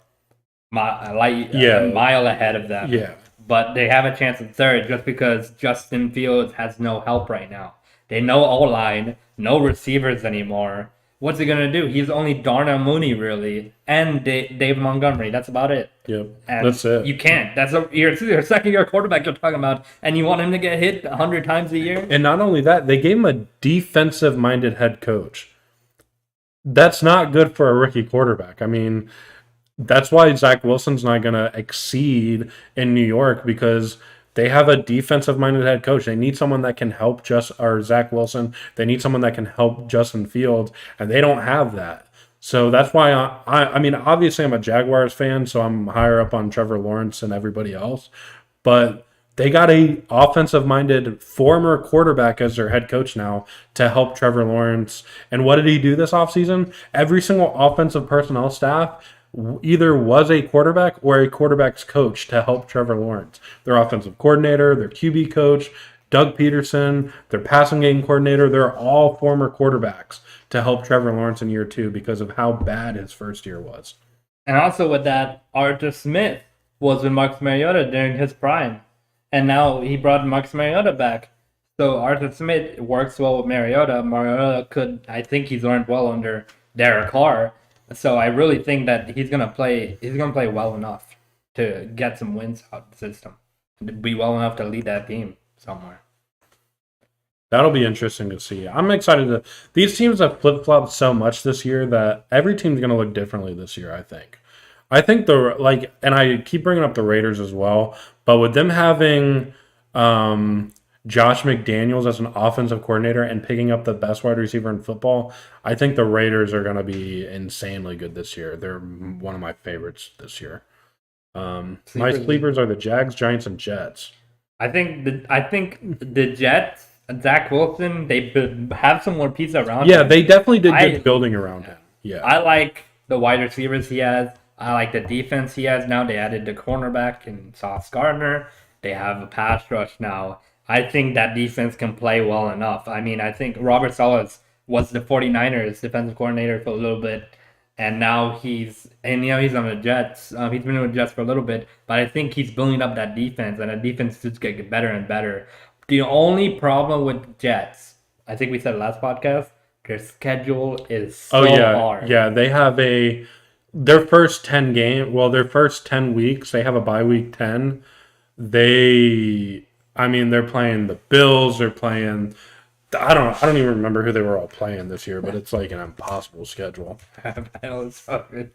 mile ahead of them. Yeah. But they have a chance at third just because Justin Fields has no help right now. They no O-line, no receivers anymore. What's he going to do? He's only Darnell Mooney, really, and Dave Montgomery. That's about it. Yep, and that's it. You can't. That's your second-year quarterback you're talking about, and you want him to get hit 100 times a year? And not only that, they gave him a defensive-minded head coach. That's not good for a rookie quarterback. I mean, that's why Zach Wilson's not going to exceed in New York, because they have a defensive-minded head coach. They need someone that can help Zach Wilson. They need someone that can help Justin Fields, and they don't have that. So that's why I mean, obviously I'm a Jaguars fan, so I'm higher up on Trevor Lawrence than everybody else. But they got a offensive-minded former quarterback as their head coach now to help Trevor Lawrence. And what did he do this offseason? Every single offensive personnel staff either was a quarterback or a quarterback's coach to help Trevor Lawrence. Their offensive coordinator, their QB coach, Doug Peterson, their passing game coordinator, they're all former quarterbacks to help Trevor Lawrence in year 2 because of how bad his first year was. And also with that, Arthur Smith was with Marcus Mariota during his prime. And now he brought Marcus Mariota back. So Arthur Smith works well with Mariota. I think he's learned well under Derek Carr. So I really think that he's gonna play well enough to get some wins out of the system. To be well enough to lead that team somewhere. That'll be interesting to see. I'm excited to. These teams have flip-flopped so much this year that every team's going to look differently this year, I think. And I keep bringing up the Raiders as well, but with them having Josh McDaniels as an offensive coordinator and picking up the best wide receiver in football, I think the Raiders are going to be insanely good this year. They're one of my favorites this year. My sleepers are the Jags, Giants, and Jets. I think the Jets, Zach Wilson, they have some more pieces around him. Yeah, they definitely did good building around him. Yeah, I like the wide receivers he has. I like the defense he has now. They added the cornerback in Sauce Gardner. They have a pass rush now. I think that defense can play well enough. I mean, I think Robert Saleh was the 49ers defensive coordinator for a little bit. And now he's on the Jets. He's been with the Jets for a little bit, but I think he's building up that defense, and the defense just get better and better. The only problem with Jets, I think we said last podcast, their schedule is so hard. Yeah, they have their first 10 weeks, they have a bye week 10. They're playing the Bills, they're playing. I don't even remember who they were all playing this year, but it's like an impossible schedule. I know, it's so good.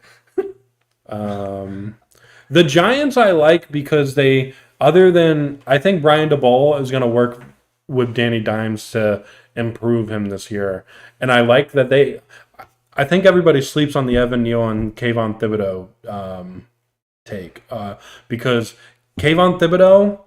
The Giants I like because I think Brian DeBoll is going to work with Danny Dimes to improve him this year. And I like that I think everybody sleeps on the Evan Neal and Kayvon Thibodeau take because Kayvon Thibodeau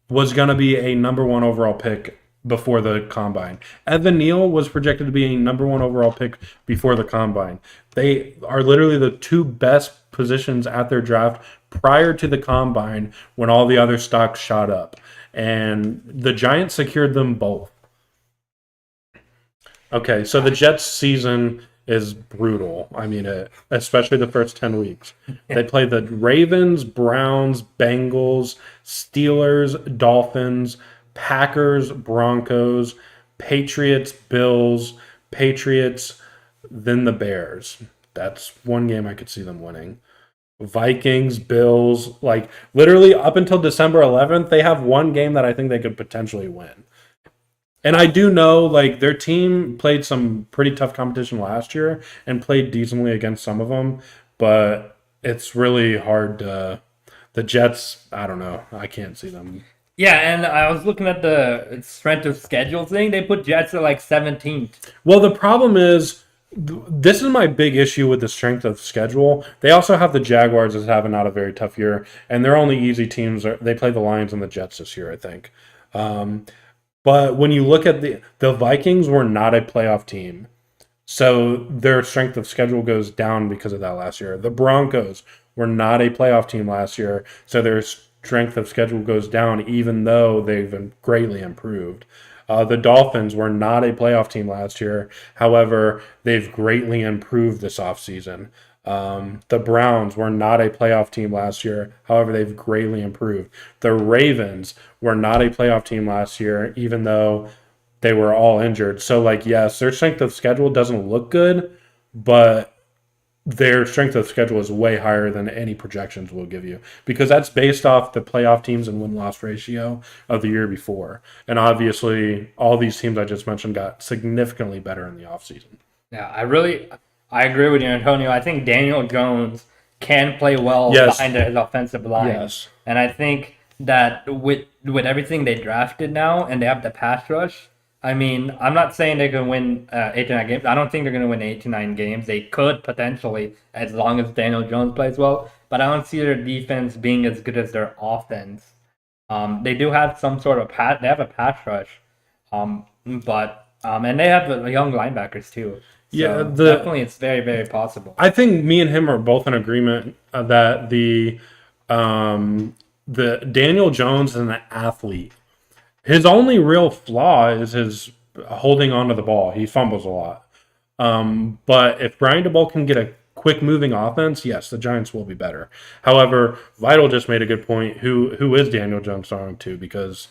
was going to be a number 1 overall pick before the combine. Evan Neal was projected to be a number 1 overall pick before the combine. They are literally the 2 best positions at their draft prior to the combine when all the other stocks shot up. And the Giants secured them both. Okay, so the Jets season is brutal. I mean, especially the first 10 weeks. They play the Ravens, Browns, Bengals, Steelers, Dolphins, Packers, Broncos, Patriots, Bills, Patriots, then the Bears. That's one game I could see them winning. Vikings, Bills, like literally up until December 11th, they have one game that I think they could potentially win. And I do know like their team played some pretty tough competition last year and played decently against some of them, but it's really hard to. The Jets, I don't know. I can't see them. Yeah, and I was looking at the strength of schedule thing. They put Jets at like 17th. Well, the problem is, this is my big issue with the strength of schedule. They also have the Jaguars as having not a very tough year, and their only easy teams they play the Lions and the Jets this year, I think. But when you look at the Vikings were not a playoff team, so their strength of schedule goes down because of that last year. The Broncos were not a playoff team last year, so their strength of schedule goes down, even though they've greatly improved. The Dolphins were not a playoff team last year. However, they've greatly improved this offseason. The Browns were not a playoff team last year. However, they've greatly improved. The Ravens were not a playoff team last year, even though they were all injured. So, yes, their strength of schedule doesn't look good, but their strength of schedule is way higher than any projections will give you because that's based off the playoff teams and win-loss ratio of the year before. And obviously, all these teams I just mentioned got significantly better in the offseason. Yeah, I agree with you, Antonio. I think Daniel Jones can play well behind his offensive line. Yes. And I think that with everything they drafted now and they have the pass rush, I mean, I'm not saying they're going to win 8 to 9 games. I don't think they're going to win 8 to 9 games. They could potentially, as long as Daniel Jones plays well. But I don't see their defense being as good as their offense. They do have some sort of they have a pass rush, but and they have the young linebackers too. So Yeah, definitely, it's very, very possible. I think me and him are both in agreement that the Daniel Jones is an athlete. His only real flaw is his holding onto the ball. He fumbles a lot. But if Brian DeBolt can get a quick moving offense, yes, the Giants will be better. However, Vital just made a good point. Who is Daniel Jones throwing to? Because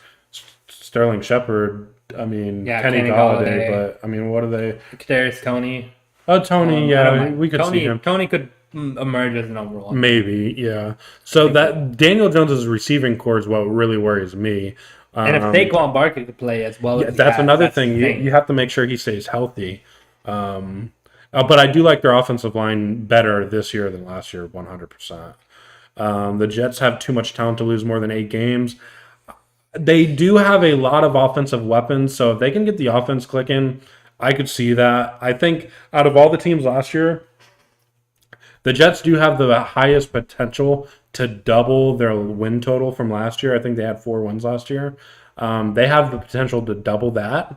Sterling Shepard, I mean, Yeah, Kenny Kenny Galladay, Galladay. but I mean, what are they? Kadarius Toney. Oh, Tony, I don't yeah, mind. we could see him. Tony could emerge as an overall. Maybe, yeah. So that Daniel Jones's receiving core is what really worries me. And if Saquon Barkley could play as well, as that's another that's thing. the thing. You have to make sure he stays healthy. But I do like their offensive line better this year than last year, 100%. The Jets have too much talent to lose more than 8 games. They do have a lot of offensive weapons, so if they can get the offense clicking, I could see that. I think out of all the teams last year, the Jets do have the highest potential to double their win total from last year. I think they had 4 wins last year. They have the potential to double that.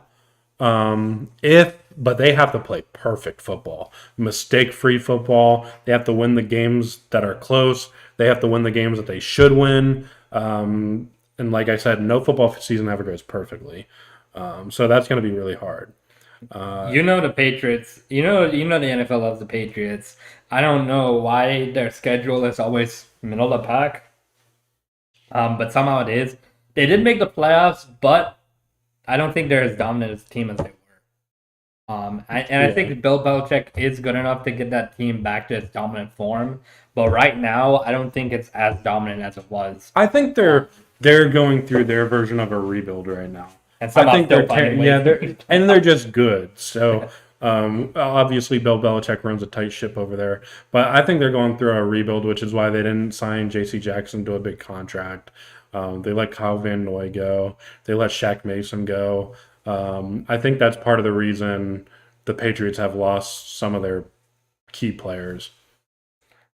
But they have to play perfect football, mistake-free football. They have to win the games that are close. They have to win the games that they should win. And like I said, no football season ever goes perfectly. So that's going to be really hard. The Patriots. The NFL loves the Patriots. I don't know why their schedule is always middle of the pack. But somehow it is. They did make the playoffs, but I don't think they're as dominant as a team as they were. I think Bill Belichick is good enough to get that team back to its dominant form. But right now, I don't think it's as dominant as it was. I think they're going through their version of a rebuild right now. And I think they're just good. So obviously Bill Belichick runs a tight ship over there, but I think they're going through a rebuild, which is why they didn't sign J.C. Jackson to a big contract. They let Kyle Van Noy go. They let Shaq Mason go. I think that's part of the reason the Patriots have lost some of their key players.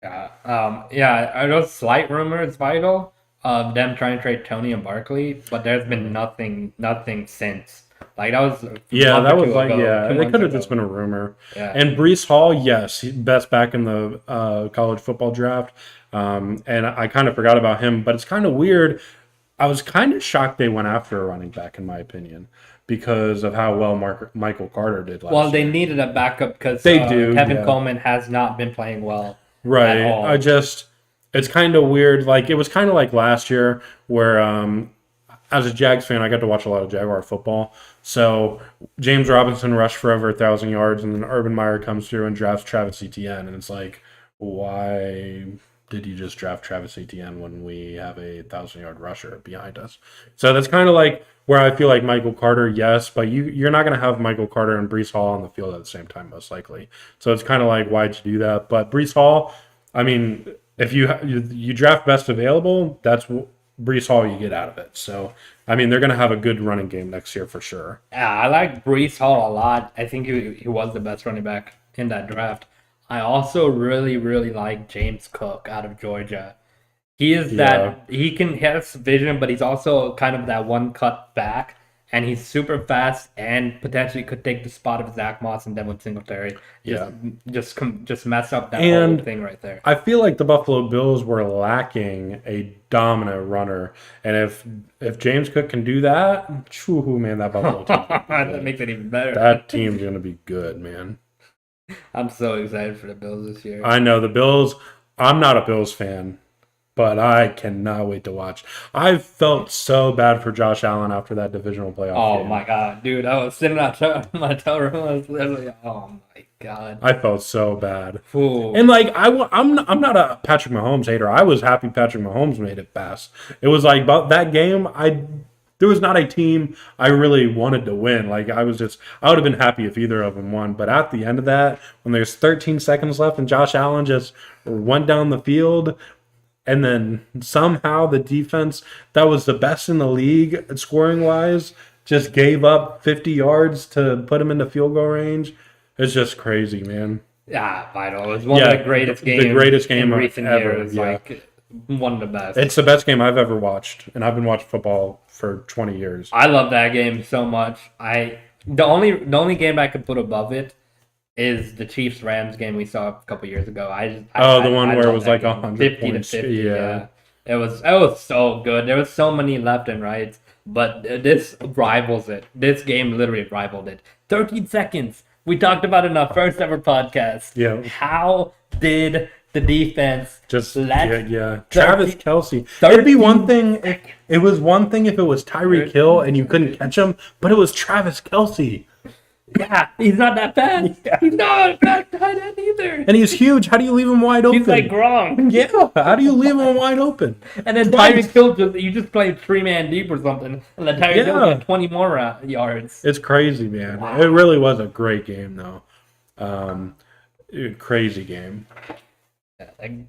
Are those slight rumors vital of them trying to trade Tony and Barkley? But there's been nothing since. Like that was they could have just been a rumor. Yeah. And Breece Hall, yes, best back in the college football draft. And I kind of forgot about him, but it's kind of weird. I was kind of shocked they went after a running back, in my opinion, because of how well Michael Carter did last year. Well, they needed a backup because Kevin Coleman has not been playing well. Right. At all. It's kind of weird. Like, it was kind of like last year where, as a Jags fan, I got to watch a lot of Jaguar football. So James Robinson rushed for over 1,000 yards, and then Urban Meyer comes through and drafts Travis Etienne. And it's like, why did you just draft Travis Etienne when we have a 1,000-yard rusher behind us? So that's kind of like where I feel like Michael Carter, yes, but you're not going to have Michael Carter and Breece Hall on the field at the same time, most likely. So it's kind of like, why'd you do that? But Breece Hall, I mean, if you draft best available, that's Breece Hall you get out of it. So, I mean, they're going to have a good running game next year for sure. Yeah, I like Breece Hall a lot. I think he was the best running back in that draft. I also really, really like James Cook out of Georgia. He has vision, but he's also kind of that one cut back, and he's super fast and potentially could take the spot of Zach Moss and Devin Singletary. Just mess up that whole thing right there. I feel like the Buffalo Bills were lacking a dominant runner, and if James Cook can do that, man, that Buffalo team that makes it even better. That team's gonna be good, man. I'm so excited for the Bills this year. I know the Bills. I'm not a Bills fan, but I cannot wait to watch. I felt so bad for Josh Allen after that divisional playoff game. My God, dude. I was sitting in my hotel room. I was literally, oh my God. I felt so bad. Ooh. And like, I'm not a Patrick Mahomes hater. I was happy Patrick Mahomes made it past. It was like, about that game, there was not a team I really wanted to win. Like, I would have been happy if either of them won. But at the end of that, when there's 13 seconds left and Josh Allen just went down the field, and then somehow the defense that was the best in the league scoring wise just gave up 50 yards to put him into field goal range. It's just crazy, man. Yeah, vital. It was one of the greatest games. The greatest game in recent ever. years. Yeah. Like one of the best. It's the best game I've ever watched, and I've been watching football for 20 years. I love that game so much. The only game I could put above it is the Chiefs-Rams game we saw a couple years ago. The one where it was like 100 100 50 points. to 50. Yeah. It was so good. There was so many left and rights, but this rivals it. This game literally rivaled it. 13 seconds. We talked about it in our first ever podcast. Yeah. How did the defense Just let Travis Kelce. It'd be one thing. It was one thing if it was Tyreek Hill and you couldn't catch him, but it was Travis Kelce. Yeah, he's not that bad. Yeah. He's not a bad tight end either. And he's huge. How do you leave him wide open? He's like Gronk. Yeah. How do you leave him wide open? And then Tyreek Hill you just play 3-man deep or something, and then Tyreek Hill got 20 more yards. It's crazy, man. Wow. It really was a great game, though. Crazy game. I'm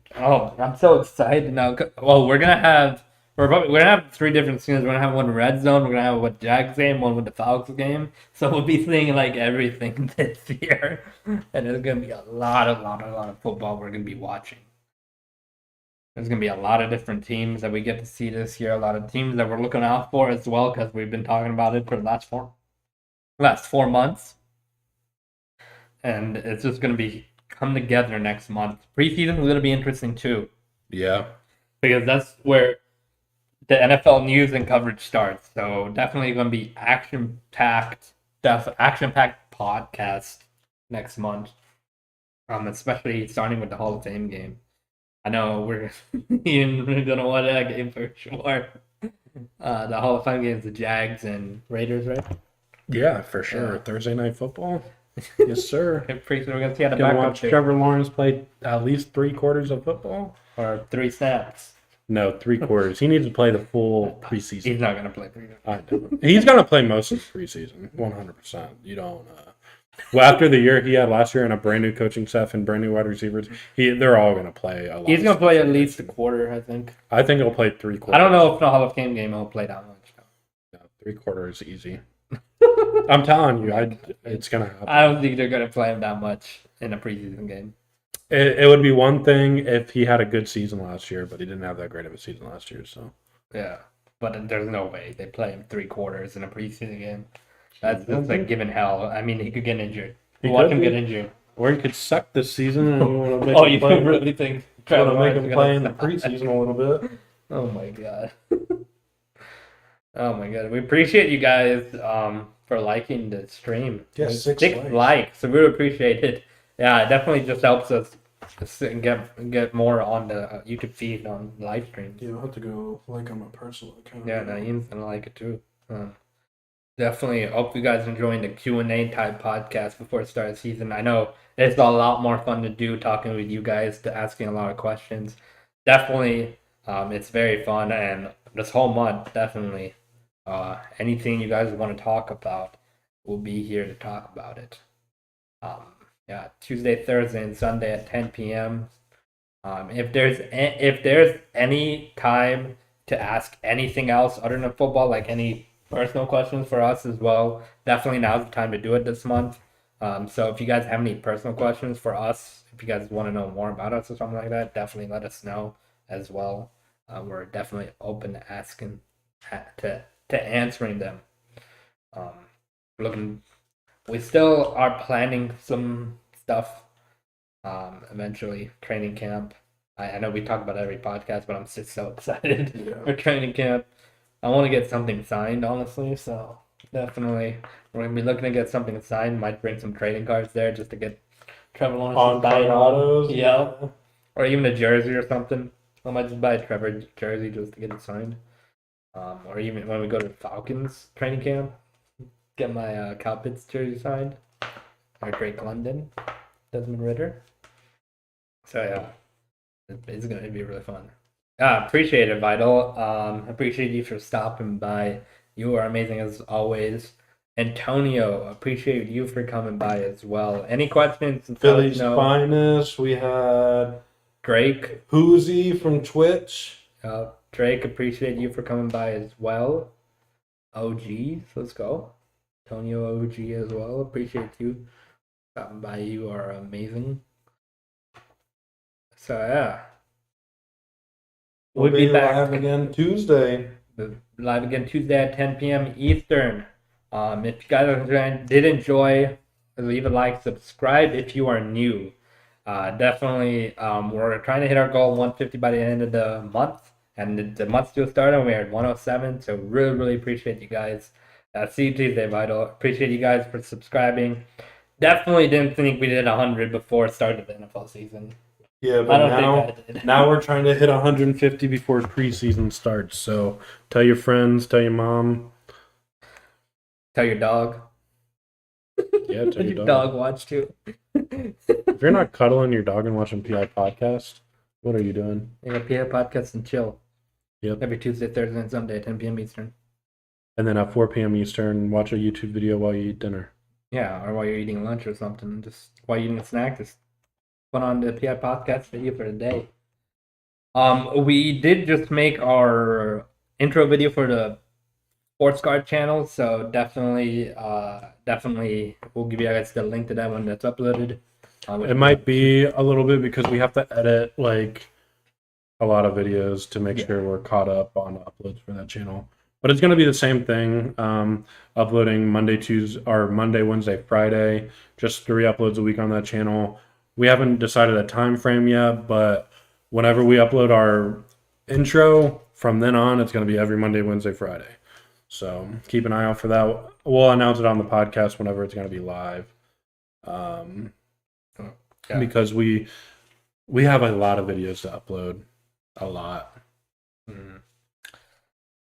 so excited now. Well, we're gonna have 3 different scenes. We're gonna have one red zone. We're gonna have one Jags game, one with the Falcons game. So we'll be seeing like everything this year, and there's gonna be a lot of football we're gonna be watching. There's gonna be a lot of different teams that we get to see this year. A lot of teams that we're looking out for as well, because we've been talking about it for the last 4 months, and it's just gonna be come together next month. Preseason is gonna be interesting too. Yeah, because that's where the NFL news and coverage starts. So definitely going to be action-packed podcast next month. Especially starting with the Hall of Fame game. I know we're going to watch that game for sure. The Hall of Fame game is the Jags and Raiders, right? Yeah, for sure. Yeah. Thursday Night Football. Yes, sir. Pretty soon we're going to see how the backup watch Trevor Lawrence play at least 3/4 of football. Or 3 snaps. No, 3/4. He needs to play the full preseason. He's not going to play preseason. I know. He's going to play most of the preseason, 100%. You don't. Well, after the year he had last year and a brand new coaching staff and brand new wide receivers, they're all going to play a lot. He's going to play at least a quarter, I think. I think he'll play 3/4. I don't know if the Hall of Fame game he'll play that much. No, 3/4 is easy. I'm telling you, it's going to happen. I don't think they're going to play him that much in a preseason game. It would be one thing if he had a good season last year, but he didn't have that great of a season last year. So yeah, but there's no way they play him 3/4 in a preseason game. That's like giving hell. I mean, he could get injured. Watch him get injured, or he could suck this season. And you want to make you really think? Want to make him play in the preseason a little bit? Oh my god. Oh my god. We appreciate you guys for liking the stream. Yeah, 6 likes. So we really appreciate it. Yeah, it definitely just helps us get more on the YouTube feed on live stream. Yeah, I'll have to go like on my personal account. Yeah, no, Ian's gonna like it too. Definitely hope you guys enjoying the Q&A type podcast before it starts season. I know it's a lot more fun to do talking with you guys, to asking a lot of questions. Definitely, it's very fun, and this whole month, definitely, anything you guys want to talk about, we'll be here to talk about it. Yeah, Tuesday, Thursday, and Sunday at 10 p.m. If there's any time to ask anything else other than football, like any personal questions for us as well, definitely now's the time to do it this month. So if you guys have any personal questions for us, if you guys want to know more about us or something like that, definitely let us know as well. We're definitely open to asking, to answering them. We still are planning some stuff. Eventually, training camp. I know we talk about every podcast, but I'm just so excited for training camp. I want to get something signed, honestly. So definitely, we're gonna be looking to get something signed. Might bring some trading cards there just to get Trevor Lawrence on autos. Yeah, or even a jersey or something. I might just buy a Trevor jersey just to get it signed. Or even when we go to Falcons training camp, get my Kyle Pitts jersey signed. Or Drake London, Desmond Ridder. So yeah, it's gonna be really fun. Appreciate it, Vital. Appreciate you for stopping by. You are amazing as always. Antonio, appreciate you for coming by as well. Any questions? Philly's finest. We had Drake. Hoozy from Twitch. Drake, appreciate you for coming by as well. OGs. Let's go. Antonio OG as well. Appreciate you stopping by. You are amazing. So yeah. We'll be live again Tuesday. Live again Tuesday at 10 p.m. Eastern. If you guys did enjoy, leave a like, subscribe if you are new. Definitely, we're trying to hit our goal 150 by the end of the month. And the month's still starting. We're at 107. So really, really appreciate you guys. See you Tuesday, Vital. Appreciate you guys for subscribing. Definitely didn't think we did 100 before it started the NFL season. Yeah, but now we're trying to hit 150 before preseason starts. So tell your friends, tell your mom. Tell your dog. Yeah, tell your dog watch too. If you're not cuddling your dog and watching PI podcast, what are you doing? Yeah, PI podcast and chill. Yep. Every Tuesday, Thursday, and Sunday at 10 p.m. Eastern. And then at 4 p.m. Eastern, watch a YouTube video while you eat dinner. Yeah, or while you're eating lunch or something. Just while you're eating a snack, just put on the PI podcast video for the day. We did just make our intro video for the Sports Card channel, so definitely we'll give you guys the link to that when that's uploaded. It might be a little bit because we have to edit like a lot of videos to make sure we're caught up on uploads for that channel. But it's going to be the same thing, uploading Monday, Tuesday, or Monday, Wednesday, Friday, just 3 uploads a week on that channel. We haven't decided a time frame yet, but whenever we upload our intro, from then on, it's going to be every Monday, Wednesday, Friday. So keep an eye out for that. We'll announce it on the podcast whenever it's going to be live. Because we have a lot of videos to upload. A lot. Mm.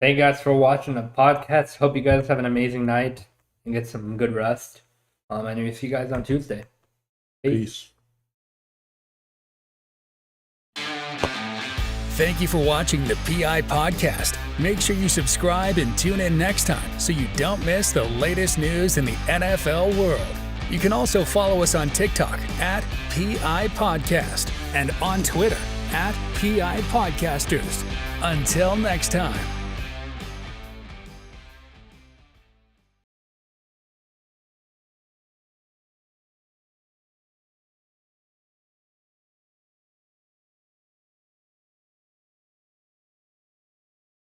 Thank you guys for watching the podcast. Hope you guys have an amazing night and get some good rest. And we'll see you guys on Tuesday. Peace. Thank you for watching the PI Podcast. Make sure you subscribe and tune in next time so you don't miss the latest news in the NFL world. You can also follow us on TikTok at PI Podcast and on Twitter at PI Podcasters. Until next time.